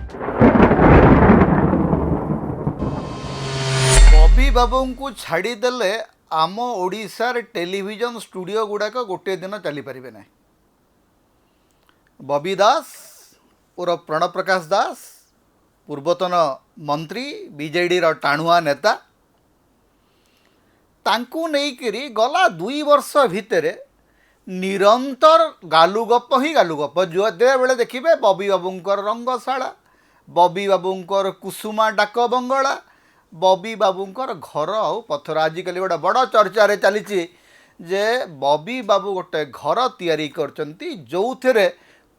बॉबी बाबू को छाड़देले आम ओडिशार टेलीविजन स्टूडियो गुड़ाक गोटे दिन चली पारे ना। बॉबी दास उर्फ प्रणव प्रकाश दास पूर्वतन मंत्री बीजेडी टाणुआ नेता तांकू नेइकिरी गला 2 वर्ष भितर निरंतर गालुगप ही गालुगप जो बेले देखिए बॉबी बाबूंकर रंगशाला, बॉबी बाबूंकर कुसुमा डाक बंगला, बॉबी बाबूंकर घर आउ पथर। आजिकल गोटे बड़ चर्चा चली जे बॉबी बाबू गोटे घर तैयारी करचंती जो थे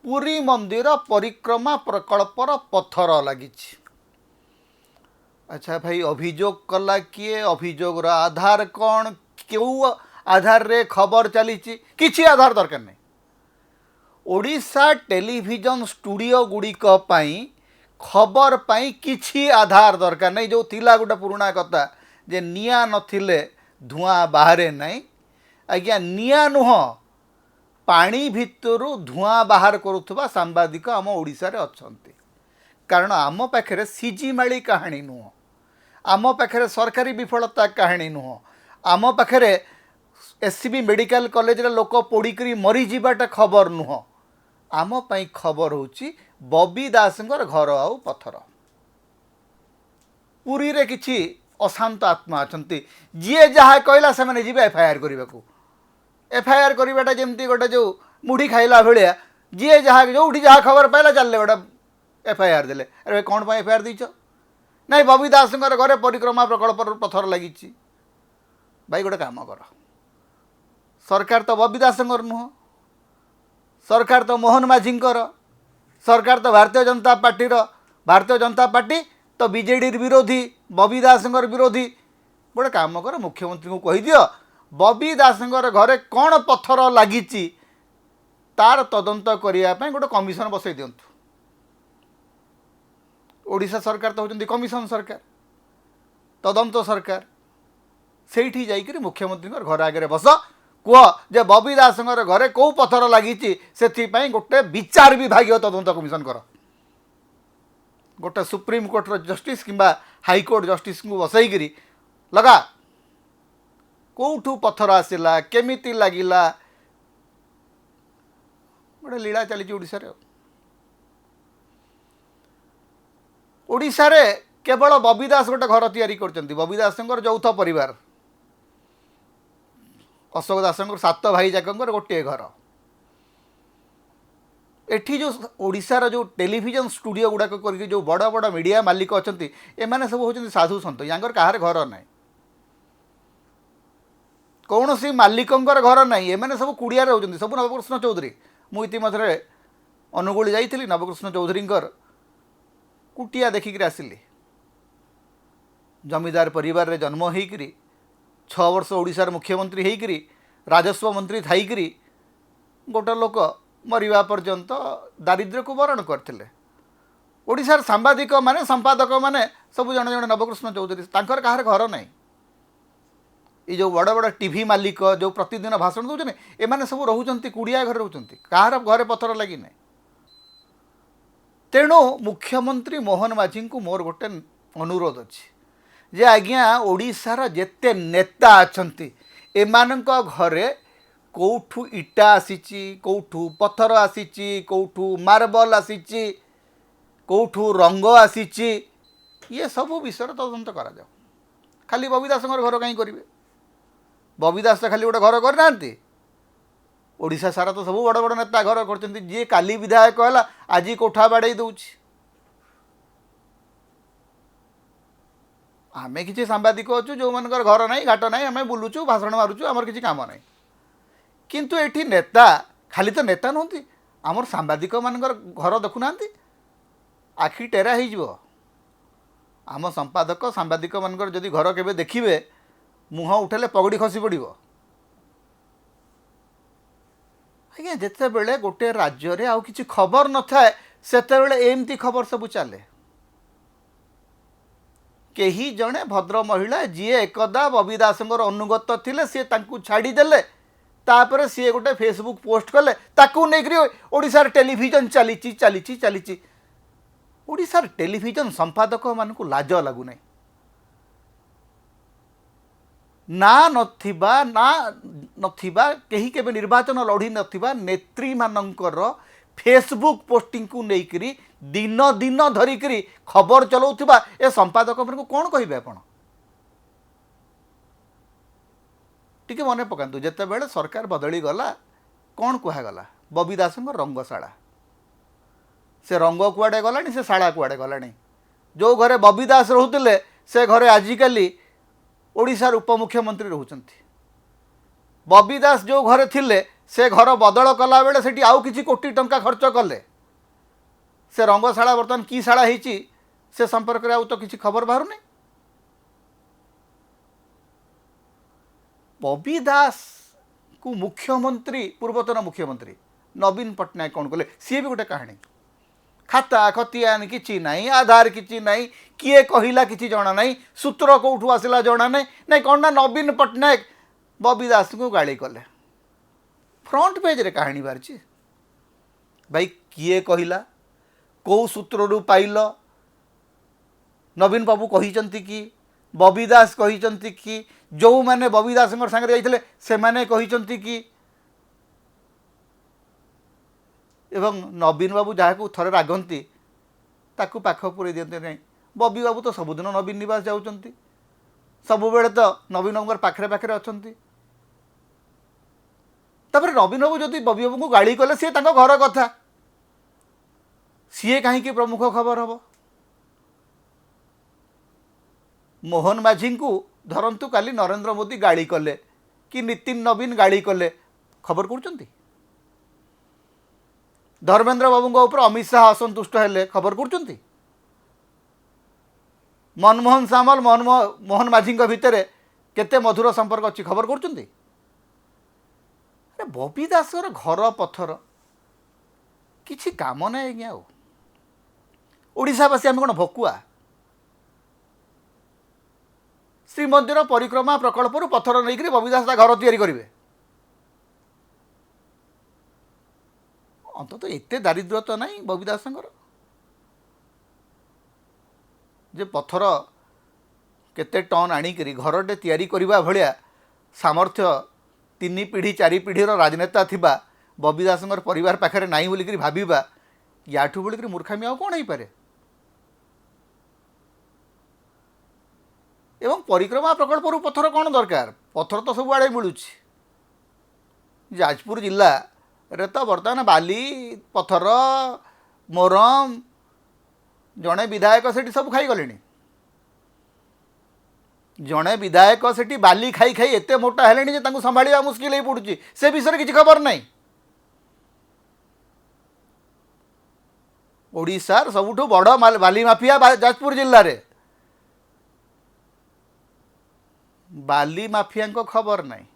पुरी मंदिर परिक्रमा प्रकल्पर पथर लगी। अच्छा भाई, अभियोग कला किए, अभियोग आधार कौन, क्यों आधार रे खबर चली, किसी आधार दरकार नहीं। ओडिशा टेलीविजन स्टूडियो गुड़िक खबर पाई किसी आधार दरकार नहीं। जो थिला गोटे पुराना कथा जे निया नथिले धुआं बाहरे नहीं। आज्ञा निया नुह, पानी भितरु धुआं बाहर करुवा सांबादिक आम ओडिशा रे अछंती। कारण आम पाखे सीजी माली कहानी नुह, आम पाखे सरकारी विफलता कहानी नुह, आम पाखे एससीबी मेडिकल कॉलेज रे लोक पोड़िकी मरी जावाटा खबर नुह। आम पाई खबर होची बॉबी दासंकर घर आउ पथर। पुरी रे किछि अशांत आत्मा अछंती, जी जहाँ कहला से मैंने जीवे एफआईआर करने को। एफआईआर करवाटा जमती गोटे जो मुढ़ी खाइला भाया, जी जहाँ जो जहाँ खबर पाइला चलले गोटे एफआईआर देले। अरे कौन पर एफआईआर दीच ना? बॉबी दासंकर घरे परिक्रमा प्रकल्प पथर लगी। भाई गोटे काम कर, सरकार तो बॉबी दासंकर नुह, सरकार तो मोहन माझींकर, सरकार तो भारतीय जनता पार्टी भारतीय जनता पार्टी तो बीजेडी विरोधी, बॉबी दासंकर विरोधी। गोटे काम कर, मुख्यमंत्री को कही दियो बॉबी दासंकर घरे कौन पथर लगी तार तदंत करने गोटे कमिशन बसई दिंतु। ओडिशा सरकार तो होती कमिशन सरकार, तदंत सरकार। से जाइए मुख्यमंत्री घर आगे बस, कह जे बॉबी दासंकर घरे कौ पथर लगी से गोटे विचार विभाग तदंत कमिशन कर। गोटे सुप्रीम कोर्टर जस्टिस किंबा हाईकोर्ट जस्टिस को बसईकरी लगा कौठू पथर आसला, केमिति लगिला, गोटे लीला चली ओडिशा रे। ओडिशा रे केवल बॉबी दास गोटे घर तैयारी करचंती। बॉबी दासंकर यौथ परिवार, अशोक दासंकर 7 भाई जाकर गोटे घर। एठी जो ओडिशार जो टेलीविजन स्टूडियो गुड़ाक करके जो बड़ बड़ मीडिया मालिक अच्छा एमाने सब होचंती साधु सन्त। यांकर कहार घर ना, कौन सी मालिकंकर घर ना, एमाने सब कुड़िया रोचंती, सब नवकृष्ण चौधरी। मुझे मध्य अनुगुल जाइली, नवकृष्ण चौधरी कुटिया देखिक आसिली। जमीदार परिवार रे जन्म होकरी 6 वर्ष ओडिशार मुख्यमंत्री होकरी राजस्व मंत्री थाईकरी गोटे लोक मरिबा पर्यंत दारिद्र्य को वरण करथिले। ओडिशार सांबादिक माने संपादक माने सब जन जन नवकृष्ण चौधरी, तांकर कहार घर नहीं। ये जो बड़ बड़ टीवी मालिक जो प्रतिदिन भाषण दौरान एमाने सब रोचंती कुड़िया घर रोचंती, कहार घरे पथर लगी नहीं। तेणु मुख्यमंत्री मोहन माझी को मोर गोटे अनुरोध अच्छी जे आज्ञा ओडिशार जेते नेता अछंती एमानंक घरे कौठू इटा आसीची, कौठू पथर आसीची, कौठू मार्बल आसीची, कौठू रंग आसीची, ये सब विषय तदंत करा जाओ। खाली बॉबी दासंकर घर कहीं करेंगे? बॉबी दास खाली गोटे घर करना, ओडिशा सारा तो सब बड़ बड़ नेता घर करचंती। जी काली विधायक है आज कोठा बाड़े दौची। आमे किसी सांबादिक अच्छु जो मनकर घर ना घाट ना, आम बुलुचु भाषण मारुचु, आमर किसी काम ना। किंतु एठी नेता खाली तो नेता नुहति, आमर सांबादिक मानकर घर देखुना आखि टेरा हो। आम संपादक सांबादिक मानकर जदि घर केबे देखिबे मुह उठेले पगड़ी खसी पड़ो। आज्ञा जिते बेले गोटे राज्य रे आउ किछि खबर न थाए सेते बेले एमती खबर सब चले। केही जणे भद्र महिला जी एकदा बॉबी दासंकर अनुगत थिले सी तांकु छाड़ी देले, तापर सी गोटे फेसबुक पोस्ट कले, ताकू नेकरी ओडिशार टेलीविजन चली चली चली। ओडिशार टेलीविजन संपादक मानकु लाज लगुना ना नथिबा केही केबे निर्वाचन लड़ी नथिबा नेत्री मानकर फेसबुक पोस्टिंग को लेकरी दिन दिन धरिकरी खबर चलाउथिबा ए संपादक मानकु कोन कहिबे आपण टिके मने पकांतु जेते बेले सरकार बदली गला कौन कहगला बबी दास रंगशाला से रंग कुआड़े गलानी से शाला कुआड़े गलानी जो घरे बबी दास रोते से घरे आजिकल ओडिशार उपमुख्यमंत्री रोचंती बबी दास जो घरे थिले से घर बदल कला बेले सेठी आउ किछि कोटी टंका खर्च कले से रंगशाला बर्तमान की शाला होईची से संपर्क रे आउ तो किछि खबर बाहर नहीं बबी दास को मुख्यमंत्री पूर्वतन मुख्यमंत्री नवीन पट्टनायक कौन कले सी भी गोटे कहानी खाता खतियान किछि नहीं आधार किछि नहीं किए कहिला किछि जणा नहीं सूत्र कौठू आसला जणा नहीं नहीं कौन ना नवीन पट्टनायक बबी दास को गाड़ी कले फ्रंट पेज रे कहानी बाहरी भाई किए कहिला कौ सूत्र रु पाइल नवीन बाबू कहिचंती कि बबी दास कहिचंती कि जो मैंने बबी दास सांगे जाइए से माने कहिचंती कि एवं नवीन बाबू जहाँ को थरे रागंती ताकू पाख पूरे दिखते नहीं बबी बाबू तो सबुदिन नवीन निवास जाऊँच सब बेले तो नवीन बाबू पाखे पाखे अच्छा तापर नवीन बाबू जदि बबी बाबू को गाड़ी कले सी घर कथा सी कहीं प्रमुख खबर हम मोहन माझी को धरंतु काली नरेंद्र मोदी गाड़ी कले कि नितिन नवीन गाड़ी कले खबर कर धर्मेंद्र बाबू ऊपर अमित शाह असंतुष्ट हेले खबर कर मनमोहन सामल मोहन माझी भितर केते मधुर संपर्क अच्छी खबर कर बबी दास घर पथर किछि काम नहीं आज्ञा ओडिशावासी आम कौन भकुआ श्रीमंदिर परिक्रमा प्रकल्प पथर नहीं बबी दास घर तैयारी करेंगे अंत तो एत दारिद्र तो नहीं बबी दास जे पथर केते टन आनिक घरटे तैयारी करने भाया सामर्थ्य 3 पीढ़ी 4 पीढ़ीर राजनेता थिबा बबी दास परिवार पाखे नाई बोलिक भाविबा याठू बोलिक मूर्खामी आउ कौन हो पारे एवं परिक्रमा प्रकल्प पथर कौन दरकार पथर तो सब आड़े मिलूँ जाजपुर जिला रे तो बर्तमान बाली पथर मोरम जड़े विधायक से सब खाई गले जड़े विधायक से बाली खाई खाई एत मोटा है संभाड़ा मुस्किल हो पड़ुची से विषय किसी खबर नहीं ओडिशार सबुठु बड़ बाली माफिया जाजपुर जिले में बाली माफिया खबर नहीं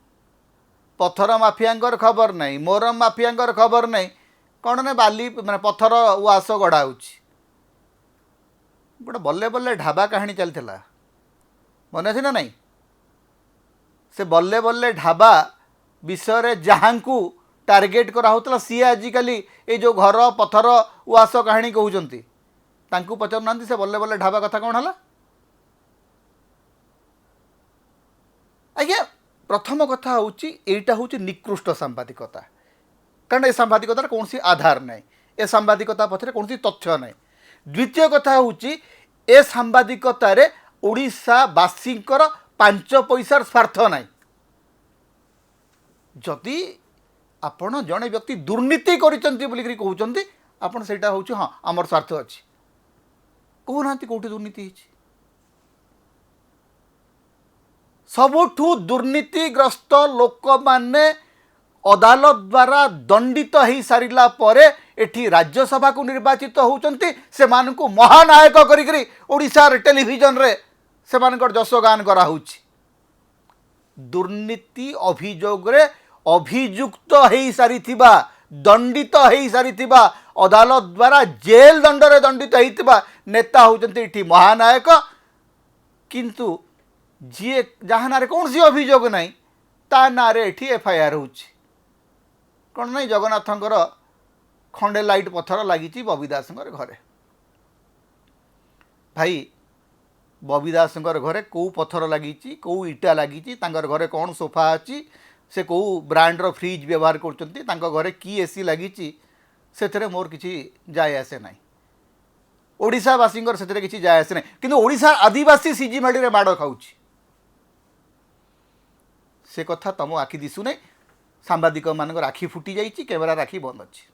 पथर माफिया खबर नहीं मोरम माफिया खबर नहीं कौन ना बाली माने पथर उआस गढ़ा गोटे बल्ले बल्ले ढाबा कहानी चलता मन अच्छे ना नहीं से बल्ले बल्ले ढाबा विषय जहाँ को टार्गेट कराला सी आजिकल ये जो घर पथर उआस कहानी कहते पचार ना से बल्ले बल्ले ढाबा कथा कौन है आज्ञा प्रथम कथा होटा हूँ निकृष्ट सांबादिकता कारण ये सांबादिकतार कौन सी आधार ना ए सांबादिकता पछरे कौन सी तथ्य ना द्वितीय कथा हूँ ए सांबादिकतार ओडिशावासींकर 5 पैसार स्वार्थ ना जदि आपण जड़े व्यक्ति दुर्नीति करी कहते आपड़ से हाँ आमर स्वार्थ अच्छी कहना कौटी दुर्नीति होती सबुठु दुर्नीतिग्रस्त लोक माने अदालत द्वारा दंडित हो सारा पर एठी राज्यसभा को निर्वाचित होचंती से मानकु महानायक करी ओडिशार टेलीविजन रे से मानकर जसगान करा होची दुर्नीति अभियोग रे अभियुक्त हो सारिथिबा दंडित हो सारिथिबा अदालत द्वारा जेल दंड रे दंडित होइतिबा नेता होचंती एठी महानायक किंतु जी जहाँ ना कौन सी अभियोग ना ता ना एठी एफआईआर हो कौन ना जगन्नाथंकर खंडे लाइट पथर लगी बबी दास घरे भाई बबी दास घरे कौ पथर लगी कौ इटा लगी घरे कौन सोफा अच्छी से कौ ब्रांडर फ्रिज व्यवहार कर कि एसी लगी से मोर किसी जाए आसे ना ओडावासी से किसी जाए आसे ना कि ओडिशा आदिवासी सीजी माड़ी माड़ खाऊ से कथा तुम आखि दिशु नहीं सांबादिक मान आखि फुटी जाइए कैमेरा आखि बंद अच्छी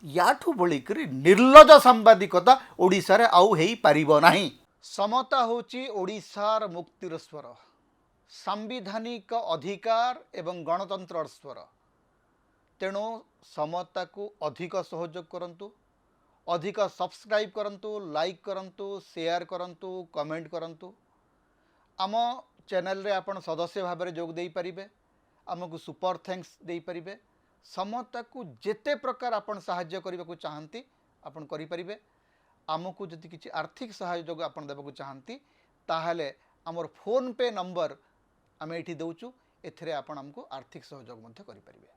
याठू बलिक निर्लज सांबादिकता ओडिशा रे आउ हेई पारिबो नाही। समता होची ओडिशार मुक्तिर स्वर सांविधानिक अधिकार एवं गणतंत्र स्वर तेणु समता को अधिक सहयोग करंतु अधिक सब्सक्राइब करंतु लाइक करंतु शेयर करंतु कमेंट करंतु आम चैनल रे आपण सदस्य भाव में जोग दे पारिबे आमको सुपर थैंक्स दे पारिबे समता को जेते प्रकार आपण सहाय्य करने को चाहती आपण करि परिबे आमको जदि किसी आर्थिक सहयोग आपण देबा को चाहती ताहले आमर फोन पे नंबर आम ये दौचु एथिरे आपण हमको आर्थिक सहयोग मध्य करि परिबे।